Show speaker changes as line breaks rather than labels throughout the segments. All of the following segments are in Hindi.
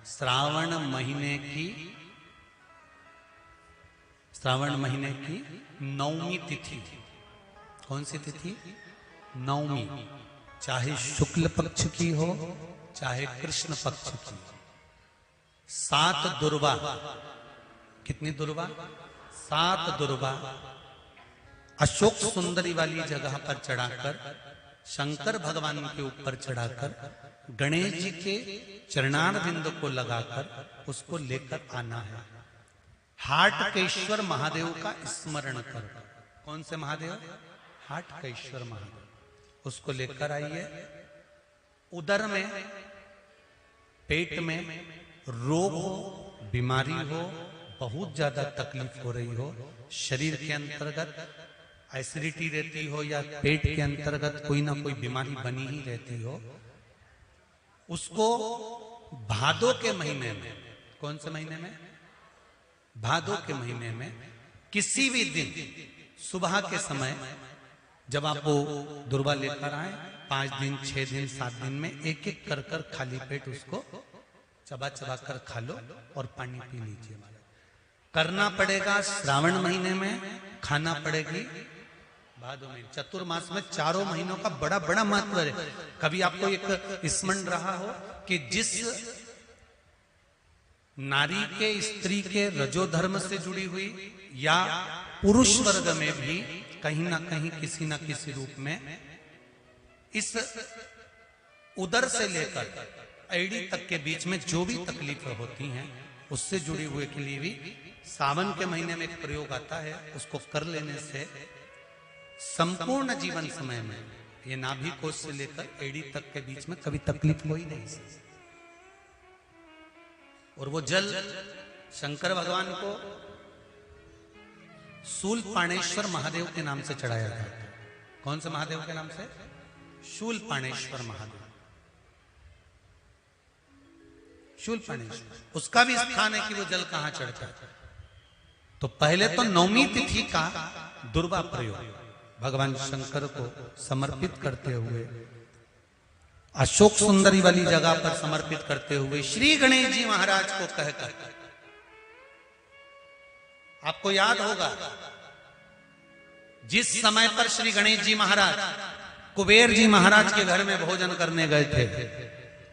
श्रावण महीने की नवमी तिथि। कौन सी तिथि? नवमी। चाहे शुक्ल पक्ष की हो चाहे कृष्ण पक्ष की। 7 दुर्वा। कितनी दुर्वा? 7 दुर्वा अशोक सुंदरी वाली जगह पर चढ़ाकर, शंकर भगवान के ऊपर चढ़ाकर, गणेश जी के चरणारविंद को लगाकर उसको लेकर आना है। हाटकेश्वर महादेव का स्मरण कर। कौन से महादेव? हाटकेश्वर महादेव। उसको लेकर आइए। उदर में, पेट में रोग हो, बीमारी हो, बहुत ज्यादा तकलीफ हो रही हो, शरीर के अंतर्गत एसिडिटी रहती हो या पेट के अंतर्गत कोई ना कोई बीमारी बनी ही रहती हो, उसको भादो के महीने में, कौन से महीने में? भादो के महीने में किसी भी दिन सुबह के समय जब आप वो दुर्वा लेकर आए, 5 दिन, 6 दिन, 7 दिन में एक एक कर कर खाली पेट उसको चबा चबा कर खा लो और पानी पी लीजिए। करना पड़ेगा श्रावण महीने में, खाना पड़ेगी भादो में। चतुर्मास में चारों महीनों का बड़ा बड़ा महत्व है। कभी आपको एक स्मरण रहा हो कि जिस नारी के, स्त्री के रजोधर्म से जुड़ी हुई या पुरुष वर्ग में भी कहीं ना कहीं किसी ना किसी रूप में इस उदर से लेकर एड़ी तक के बीच में जो भी तकलीफ होती हैं उससे जुड़ी हुए के लिए भी सावन के महीने में एक प्रयोग आता है। उसको कर लेने से संपूर्ण जीवन समय में ये नाभि कोश से लेकर एड़ी तक के बीच में कभी तकलीफ हो ही नहीं। और वो जल शंकर भगवान को शूलपाणेश्वर महादेव के नाम से चढ़ाया जाता है। कौन से महादेव के नाम से? शूलपाणेश्वर महादेव। शूलपाणेश्वर उसका भी स्थान है कि वो जल कहां चढ़ता है। तो पहले तो नवमी तिथि का दुर्वा प्रयोग भगवान शंकर को समर्पित करते हुए, अशोक सुंदरी वाली जगह पर समर्पित करते हुए श्री गणेश जी महाराज को कहकर, आपको याद होगा जिस समय पर श्री गणेश जी महाराज कुबेर जी महाराज के घर में भोजन करने गए थे,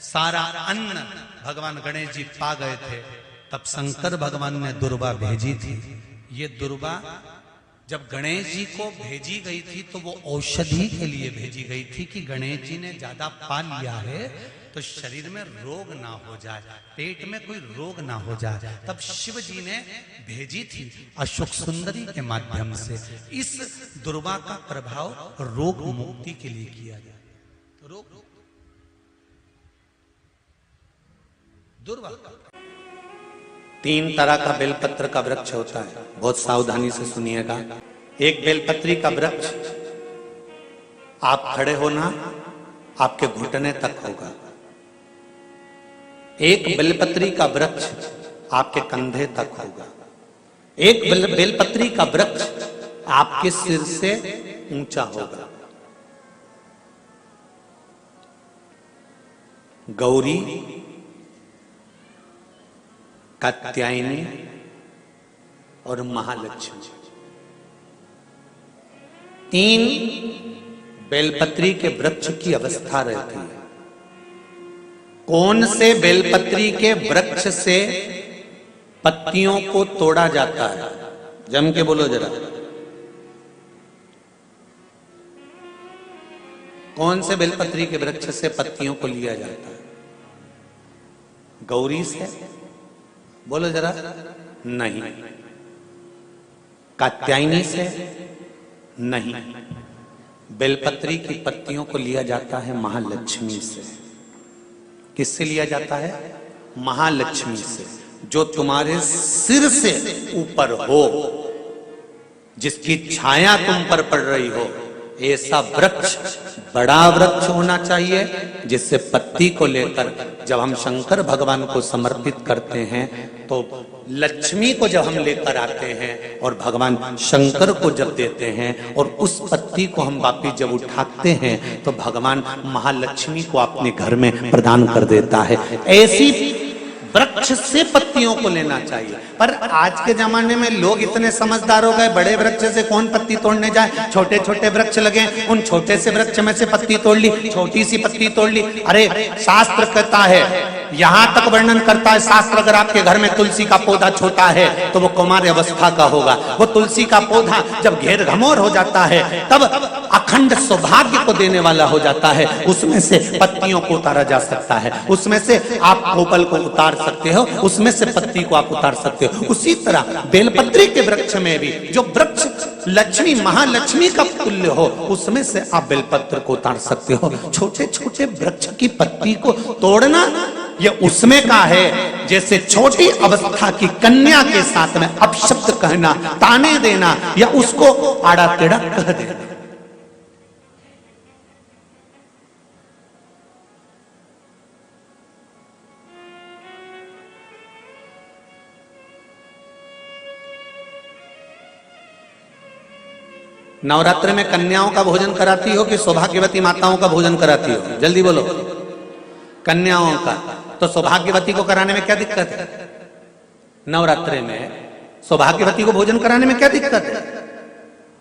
सारा अन्न भगवान गणेश जी पा गए थे, तब शंकर भगवान ने दुर्वा भेजी थी। ये दुर्वा जब गणेश जी को भेजी गई थी तो वो औषधि के लिए भेजी गई थी कि गणेश जी ने ज्यादा पा लिया है तो शरीर में रोग ना हो जाए, पेट में कोई रोग ना हो जाए। तब शिव जी ने भेजी थी अशोक सुंदरी के माध्यम से। इस दुर्वा का प्रभाव रोग मुक्ति के लिए किया गया। रोग दुर्वा 3 तरह का बेलपत्र का वृक्ष होता है, बहुत सावधानी से सुनिएगा। एक बेलपत्री का वृक्ष आप खड़े होना आपके घुटने तक होगा। एक बेलपत्री का वृक्ष आपके कंधे तक होगा। एक बेलपत्री का वृक्ष आपके सिर से ऊंचा होगा। गौरी, कात्यायनी और महालक्ष्मी, 3 बेलपत्री के वृक्ष की अवस्था रहती है। कौन से बेलपत्री के वृक्ष से पत्तियों को तोड़ा जाता है? जम के बोलो जरा। कौन से बेलपत्री के वृक्ष से पत्तियों को लिया जाता है? गौरी से? बोलो जरा। नहीं। कात्यायनी से? नहीं। बेलपत्री की पत्तियों को लिया जाता है महालक्ष्मी से। किससे लिया जाता है? महालक्ष्मी से। जो तुम्हारे सिर से ऊपर हो, जिसकी छाया तुम पर पड़ रही हो, ऐसा वृक्ष, बड़ा वृक्ष होना चाहिए जिससे पत्ती को लेकर जब हम शंकर भगवान को समर्पित करते हैं तो लक्ष्मी को जब हम लेकर आते हैं और भगवान शंकर को जब देते हैं और उस पत्ती को हम वापिस जब उठाते हैं तो भगवान महालक्ष्मी को अपने घर में प्रदान कर देता है। ऐसी वृक्ष से पत्तियों को लेना चाहिए। पर आज के जमाने में लोग इतने समझदार हो गए, बड़े वृक्ष से कौन पत्ती तोड़ने जाए, छोटे छोटे वृक्ष लगे, उन छोटे से वृक्ष में से पत्ती तोड़ ली, छोटी सी पत्ती तोड़ ली। अरे शास्त्र कहता है, यहां तक वर्णन करता है शास्त्र, अगर आपके घर में तुलसी का पौधा छोटा है तो वो कुमार अवस्था का होगा। वो तुलसी का पौधा जब घेर घमोर हो जाता है तब अखंड सौभाग्य को देने वाला हो जाता है। उसमें से पत्तियों को उतारा जा सकता है, उसमें से आप कोपल को उतार सकते हो, उसमें से पत्ती को आप उतार सकते हो। उसी तरह बेलपत्री के वृक्ष में भी जो वृक्ष लक्ष्मी महालक्ष्मी का तुल्य हो, उसमें से आप बेलपत्र को उतार सकते हो। छोटे छोटे वृक्ष की पत्ती को तोड़ना ये उसमें का है जैसे छोटी अवस्था की कन्या के साथ में अपशब्द कहना, ताने देना या उसको आड़ा टेढ़ा कह देना। नवरात्र में कन्याओं का भोजन कराती हो कि सौभाग्यवती माताओं का भोजन कराती हो? जल्दी बोलो। कन्याओं का। तो सौभाग्यवती को कराने में क्या दिक्कत है? नवरात्रि में सौभाग्यवती को भोजन कराने में क्या दिक्कत है?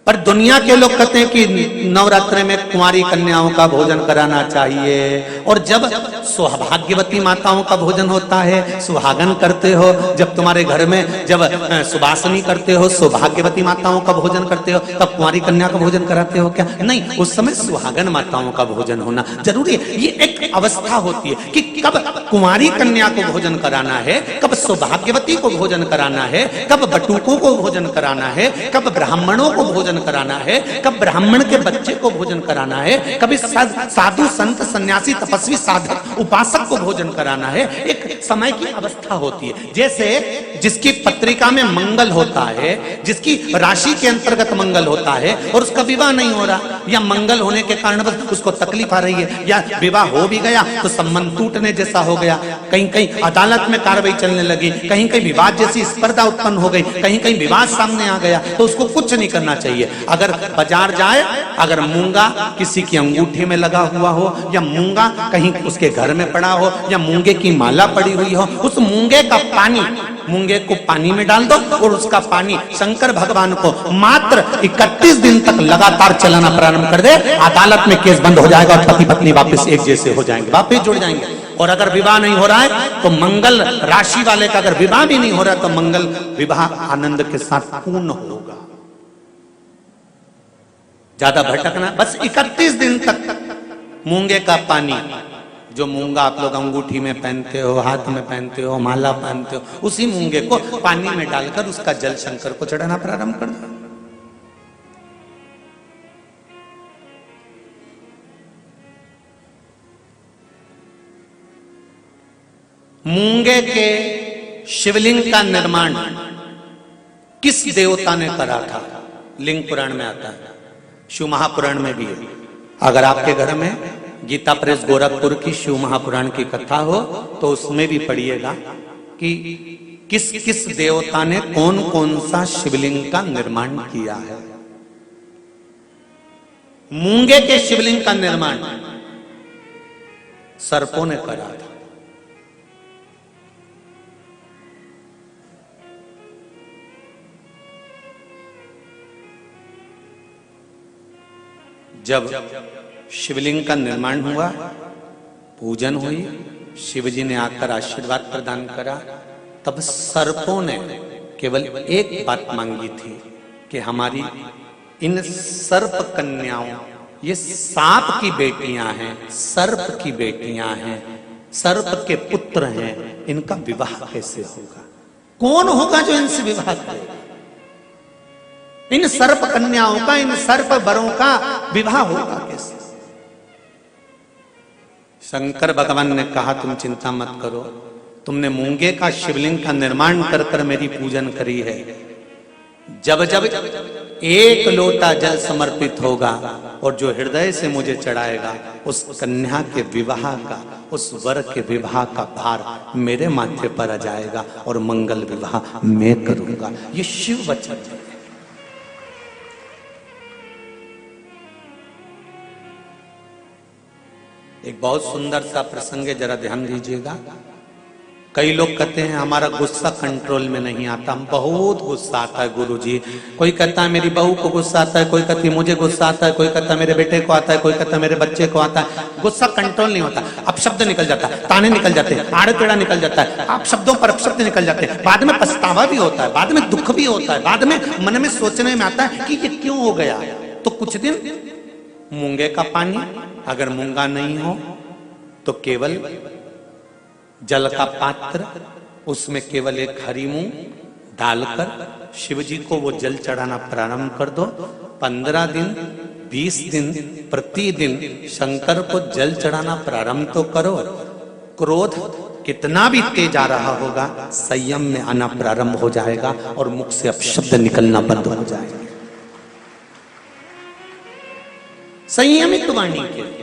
पर दुनिया के लोग कहते हैं कि नवरात्रि में कुंवारी कन्याओं का भोजन कराना चाहिए। और जब सौभाग्यवती माताओं का भोजन होता है, सुहागन करते हो, जब तुम्हारे घर में जब सुबासनी करते हो, सौभाग्यवती माताओं का भोजन करते हो, तब कुंवारी कन्या का भोजन कराते हो क्या? नहीं, उस समय सुहागन माताओं का भोजन होना जरूरी है। ये एक अवस्था होती है कि कब कुंवारी कन्या को भोजन कराना है, कब सौभाग्यवती को भोजन कराना है, कब बटुकों को भोजन कराना है, कब ब्राह्मणों को भोजन कराना है, कब ब्राह्मण के बच्चे को भोजन कराना है, कभी साधु संत सन्यासी तपस्वी साधक उपासक को भोजन कराना है। एक समय की अवस्था होती है। जैसे जिसकी पत्रिका में मंगल होता है, जिसकी राशि के अंतर्गत मंगल होता है और उसका विवाह नहीं हो रहा, या मंगल होने के कारण बस उसको तकलीफ आ रही है, या विवाह हो भी गया तो संबंध टूटने जैसा हो गया, कहीं कहीं अदालत में कार्रवाई चलने लगी, कहीं कहीं विवाद जैसी स्पर्धा उत्पन्न हो गई, कहीं कहीं विवाद सामने आ गया, तो उसको कुछ नहीं करना चाहिए। अगर बाजार जाए, अगर मूंगा किसी की अंगूठी में लगा हुआ हो, या मूंगा कहीं उसके घर में पड़ा हो, या मूंगे की माला पड़ी हुई हो, उस मूंगे का पानी, मूंगे को पानी में डाल दो और उसका पानी शंकर भगवान को मात्र 31 दिन तक लगातार चलाना प्रारंभ कर दे, अदालत में केस बंद हो जाएगा और पति पत्नी वापस एक जैसे हो जाएंगे, वापस जुड़ जाएंगे। और अगर विवाह नहीं हो रहा है तो मंगल राशि वाले का अगर विवाह भी नहीं हो रहा तो मंगल विवाह आनंद के साथ पूर्ण होगा। ज्यादा भटकना, बस 31 दिन तक मूंगे का पानी, जो मूंगा आप लोग अंगूठी में पहनते हो, हाथ में पहनते हो, माला पहनते हो, उसी मूंगे को पानी में डालकर उसका जल शंकर को चढ़ाना प्रारंभ कर दो। मूंगे के शिवलिंग का निर्माण किस देवता ने करा था? लिंग पुराण में आता है, शिव महापुराण में भी है। अगर आपके घर में गीता प्रेस गोरखपुर की शिव महापुराण की कथा हो तो उसमें भी पढ़िएगा कि किस किस देवता ने कौन कौन सा शिवलिंग का निर्माण किया है। मूंगे के शिवलिंग का निर्माण सर्पों ने करा था। जब शिवलिंग का निर्माण हुआ, पूजन हुई, शिवजी ने आकर आशीर्वाद प्रदान करा, तब सर्पों ने केवल एक बात मांगी थी कि हमारी इन सर्प कन्याओं, ये सांप की बेटियां हैं, सर्प की बेटियां हैं, सर्प के पुत्र हैं, इनका विवाह कैसे होगा? कौन होगा जो इनसे विवाह करे? इन सर्प कन्याओं का, इन सर्प वरों का विवाह होगा कैसे? शंकर भगवान ने कहा तुम चिंता मत करो, तुमने मूंगे का शिवलिंग का निर्माण कर कर मेरी पूजन करी है, जब जब एक लोटा जल समर्पित होगा और जो हृदय से मुझे चढ़ाएगा, उस कन्या के विवाह का, उस वर के विवाह का भार मेरे माथे पर आ जाएगा और मंगल विवाह मैं करूंगा। ये शिव वचन है। एक बहुत सुंदर सा प्रसंग है, जरा ध्यान दीजिएगा। कई लोग कहते हैं हमारा गुस्सा कंट्रोल में नहीं आता, हम बहुत गुस्सा आता है गुरुजी। कोई कहता है मेरी बहू को गुस्सा आता है, कोई कहती है मुझे गुस्सा आता है, कोई कहता है मेरे बेटे को आता है, कोई कहता है मेरे बच्चे को आता है। गुस्सा कंट्रोल नहीं होता, अब शब्द निकल जाता है, ताने निकल जाते हैं, आड़े टेढ़ा निकल जाता है, आप शब्दों पर अपशब्द निकल जाते हैं, बाद में पछतावा भी होता है, बाद में दुख भी होता है, बाद में मन में सोचने में आता है कि ये क्यों हो गया। तो कुछ दिन मूंगे का पानी, अगर मूंगा नहीं हो तो केवल जल का पात्र, उसमें केवल एक हरी मूंग डालकर शिव जी को वो जल चढ़ाना प्रारंभ कर दो। 15 दिन 20 दिन प्रतिदिन शंकर को जल चढ़ाना प्रारंभ तो करो। क्रोध कितना भी तेज आ रहा होगा, संयम में आना प्रारंभ हो जाएगा और मुख से अपशब्द निकलना बंद हो जाएगा। संयमित वाणी के लिए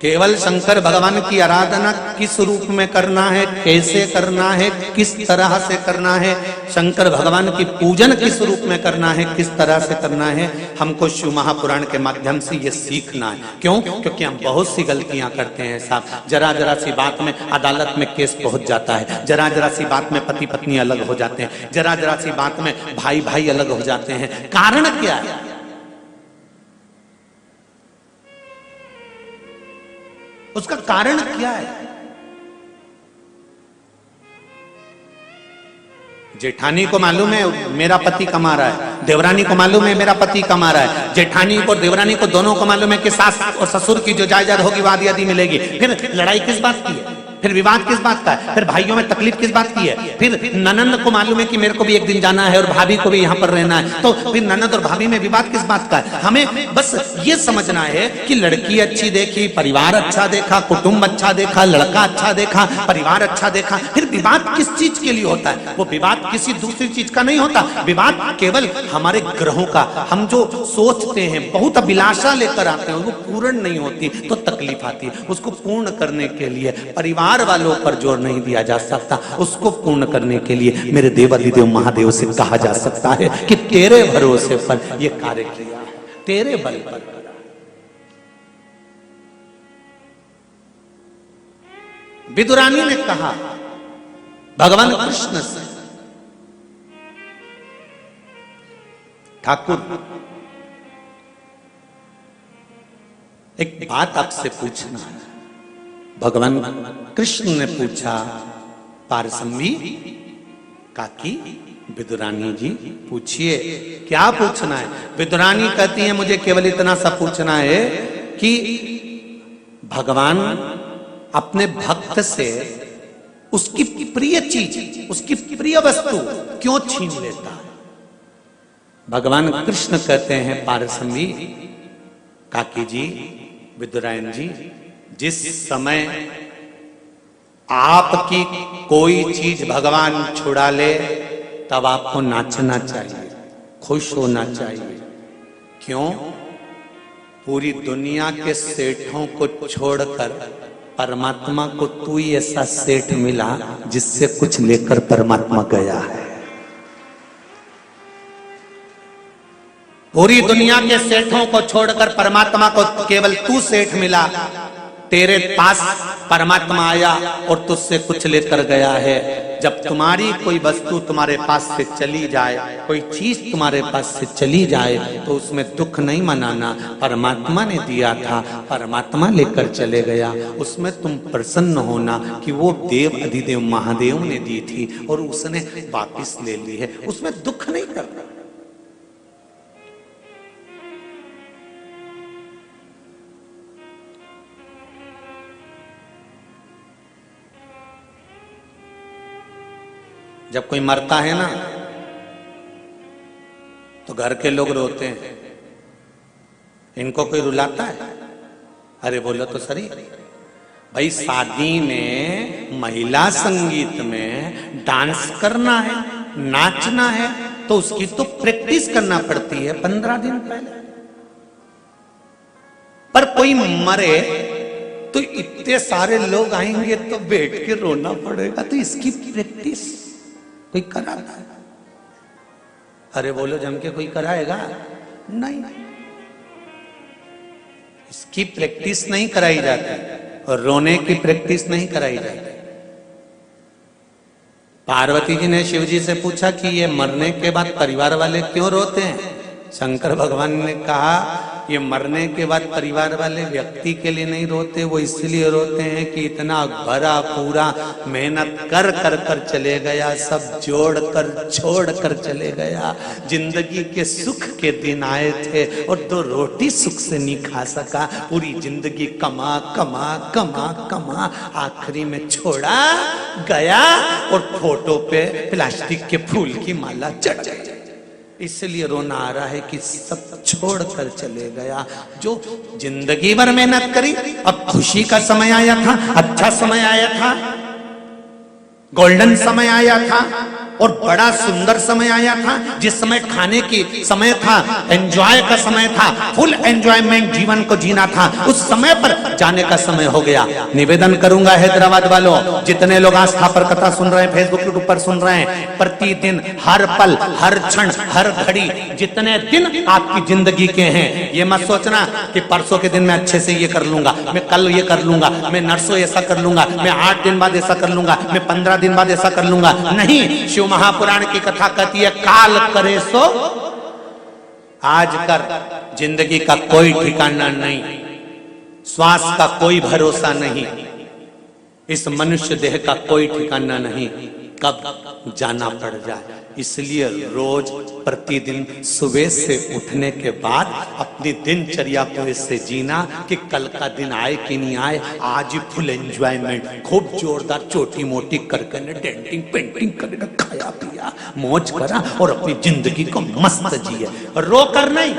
केवल शंकर भगवान की आराधना किस रूप में करना है, कैसे करना है, किस तरह से करना है, शंकर भगवान की पूजन किस रूप में करना है, किस तरह से करना है, हमको शिव महापुराण के माध्यम से ये सीखना है। क्यों? क्योंकि हम बहुत सी गलतियां करते हैं साहब। जरा जरा सी बात में अदालत में केस पहुंच जाता है, जरा जरा सी बात में पति पत्नी अलग हो जाते हैं, जरा जरा सी बात में भाई भाई अलग हो जाते हैं। कारण क्या है? उसका कारण क्या है? जेठानी को मालूम है मेरा पति कमा रहा है, देवरानी को मालूम है मेरा पति कमा रहा है, जेठानी को देवरानी को दोनों को मालूम है कि सास और ससुर की जो जायदाद होगी वो आधी आधी मिलेगी। फिर लड़ाई किस बात की है? फिर विवाद किस बात का है? फिर भाइयों में तकलीफ किस बात की है? फिर ननंद को मालूम है कि मेरे को भी एक दिन जाना है और भाभी को भी यहाँ पर रहना है, तो फिर ननंद और भाभी में विवाद किस बात का है? हमें बस ये समझना है कि लड़की अच्छी देखी, परिवार अच्छा देखा, कुटुंब अच्छा देखा, लड़का अच्छा देखा, परिवार अच्छा देखा, फिर विवाद किस चीज के लिए होता है? वो विवाद किसी दूसरी चीज का नहीं होता। विवाद केवल हमारे ग्रहों का, हम जो सोचते हैं, बहुत अभिलाषा लेकर आते हैं, वो पूर्ण नहीं होती तो तकलीफ आती है। उसको पूर्ण करने के लिए परिवार वालों पर जोर नहीं दिया जा सकता, उसको पूर्ण करने के लिए मेरे देवाधिदेव महादेव से कहा जा सकता है कि तेरे भरोसे पर यह कार्य किया, तेरे बल पर। विदुरानी ने कहा भगवान कृष्ण से, ठाकुर एक बात आपसे पूछना है। भगवान कृष्ण ने पूछा, पारसम्भी काकी विदुरानी जी पूछिए, क्या पूछना है? विदुरानी कहती है मुझे केवल इतना सा पूछना है कि भगवान अपने भक्त से उसकी प्रिय चीज, उसकी प्रिय वस्तु क्यों छीन लेता है? भगवान कृष्ण कहते हैं, पारसम्भी काकी जी, विदुरायन जी, जिस समय आपकी कोई चीज भगवान छुड़ा ले तब आपको नाचना चाहिए, खुश होना चाहिए। क्यों? पूरी दुनिया के सेठों को छोड़कर परमात्मा को तू ही ऐसा सेठ मिला जिससे कुछ लेकर परमात्मा गया है। पूरी दुनिया के सेठों को छोड़कर परमात्मा को केवल तू सेठ मिला, तेरे पास परमात्मा आया और तुझसे कुछ लेकर गया है। जब तुम्हारी कोई वस्तु तुम्हारे पास से चली जाए, कोई चीज तुम्हारे पास से चली जाए, तो उसमें दुख नहीं मनाना। परमात्मा ने दिया था, परमात्मा लेकर चले गया, उसमें तुम प्रसन्न होना कि वो देव अधिदेव महादेव ने दी थी और उसने वापिस ले ली है, उसमें दुख नहीं करना। जब कोई मरता है ना तो घर के लोग रोते हैं, इनको कोई रुलाता है? अरे बोलो तो सही भाई, शादी में महिला संगीत में डांस करना है, नाचना है, तो उसकी तो प्रैक्टिस करना पड़ती है 15 दिन पहले। पर कोई मरे तो इतने सारे लोग आएंगे तो बैठ के रोना पड़ेगा, तो इसकी प्रैक्टिस कोई कराता है? अरे बोलो जम के कोई कराएगा? नहीं, इसकी प्रैक्टिस नहीं कराई जाती और रोने की प्रैक्टिस नहीं कराई जाती। पार्वती जी ने शिव जी से पूछा कि ये मरने के बाद परिवार वाले क्यों रोते हैं? शंकर भगवान ने कहा ये मरने के बाद परिवार वाले व्यक्ति के लिए नहीं रोते, वो इसलिए रोते हैं कि इतना भरा पूरा मेहनत कर कर कर चले गया, सब जोड़ कर छोड़ कर चले गया, जिंदगी के सुख के दिन आए थे और 2 रोटी सुख से नहीं खा सका, पूरी जिंदगी कमा कमा कमा कमा आखिरी में छोड़ा गया और फोटो पे प्लास्टिक के फूल की माला चढ़ गई। इसलिए रोना आ रहा है कि सब छोड़ कर चले गया। जो जिंदगी भर मेहनत करी, अब खुशी का समय आया था, अच्छा समय आया था, गोल्डन समय आया था और बड़ा सुंदर समय आया था, जिस समय खाने की समय था, एंजॉय का समय था, फुल एंजॉयमेंट जीवन को जीना था, उस समय पर जाने का समय हो गया। निवेदन करूंगा हैदराबाद वालों, जितने लोग आस्था पर कथा सुन रहे हैं, फेसबुक यूट्यूब पर सुन रहे हैं, प्रतिदिन हर पल हर क्षण हर घड़ी जितने दिन आपकी जिंदगी के हैं, ये मत सोचना कि परसों के दिन मैं अच्छे से ये कर लूंगा, मैं कल ये कर लूंगा, मैं नरसों ऐसा कर लूंगा, मैं 8 दिन बाद ऐसा कर लूंगा, मैं 15 दिन बाद ऐसा कर लूंगा। नहीं, शिव महापुराण की कथा कहती है काल करे सो आज कर। जिंदगी का कोई ठिकाना नहीं, श्वास का कोई भरोसा नहीं, इस मनुष्य देह का कोई ठिकाना नहीं, कब जाना पड़ जाए। इसलिए रोज प्रतिदिन सुबह से उठने के बाद अपनी दिनचर्या को इससे जीना कि कल का दिन आए कि नहीं आए, आज ही फुल एंजॉयमेंट, खूब जोरदार छोटी मोटी करके डेंटिंग पेंटिंग करके खाया पिया मौज करा और अपनी जिंदगी को मस्त जिए, रो कर नहीं।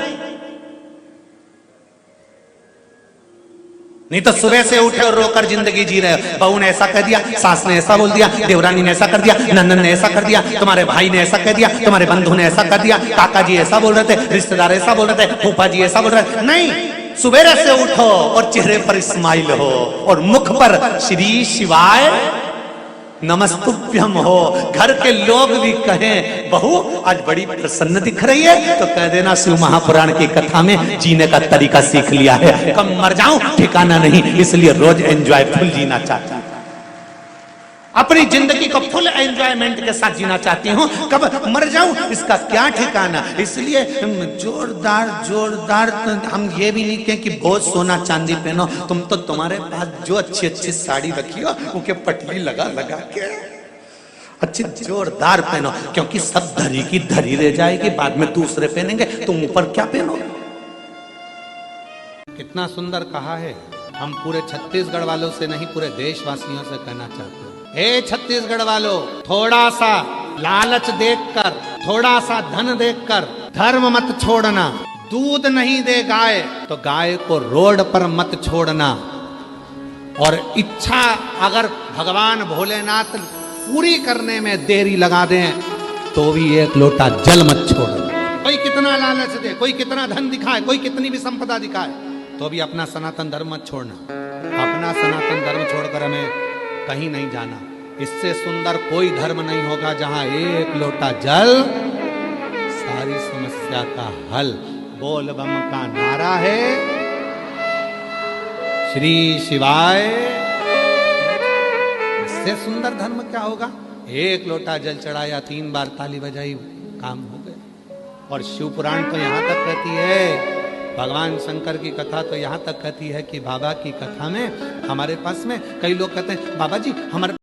नहीं तो सुबह से उठे और रोकर जिंदगी जी रहे हो। बहू ने ऐसा कह दिया, सास ने ऐसा बोल दिया, देवरानी ने ऐसा कर दिया, नंदन ने ऐसा कर दिया, तुम्हारे भाई ने ऐसा कह दिया, तुम्हारे बंधु ने ऐसा कर दिया, काका जी ऐसा बोल रहे थे, रिश्तेदार ऐसा बोल रहे थे, फूफा जी ऐसा बोल रहे थे। नहीं, सुबह से उठो और चेहरे पर स्माइल हो और मुख पर श्री शिवाय नमस्तुभ्यम हो। घर के लोग भी कहें बहू आज बड़ी प्रसन्न दिख रही है, तो कह देना शिव महापुराण की कथा में जीने का तरीका सीख लिया है, कब मर जाऊं ठिकाना नहीं, इसलिए रोज एंजॉयफुल जीना चाहता हूं, अपनी जिंदगी को फुल एंजॉयमेंट के साथ जीना चाहती हूँ, कब मर जाऊं इसका क्या ठिकाना। इसलिए जोरदार जोरदार हम ये भी नहीं कहें कि बहुत सोना चांदी पहनो, तुम तो तुम्हारे पास जो अच्छी अच्छी साड़ी रखी हो उनके पटली लगा लगा के अच्छी जोरदार पहनो, क्योंकि सब धरी की धरी रह जाएगी, बाद में दूसरे पहनेंगे, तुम ऊपर क्या पहनोगे। कितना सुंदर कहा है। हम पूरे छत्तीसगढ़ वालों से नहीं, पूरे देशवासियों से कहना चाहते हैं, हे छत्तीसगढ़ वालों, थोड़ा सा लालच देखकर, थोड़ा सा धन देखकर धर्म मत छोड़ना। दूध नहीं दे गाय तो गाय को रोड पर मत छोड़ना। और इच्छा अगर भगवान भोलेनाथ पूरी करने में देरी लगा दें तो भी 1 लोटा जल मत छोड़ना। कोई कितना लालच दे, कोई कितना धन दिखाए, कोई कितनी भी संपदा दिखाए, तो भी अपना सनातन धर्म मत छोड़ना। अपना सनातन धर्म छोड़कर हमें कहीं नहीं जाना। इससे सुंदर कोई धर्म नहीं होगा जहां 1 लोटा जल सारी समस्या का हल। बोल बम का नारा है, श्री शिवाय। इससे सुंदर धर्म क्या होगा। 1 लोटा जल चढ़ाया, 3 बार ताली बजाई, काम हो गया। और शिव पुराण तो यहां तक कहती है, भगवान शंकर की कथा तो यहाँ तक कहती है कि बाबा की कथा में हमारे पास में कई लोग कहते हैं बाबा जी हमारे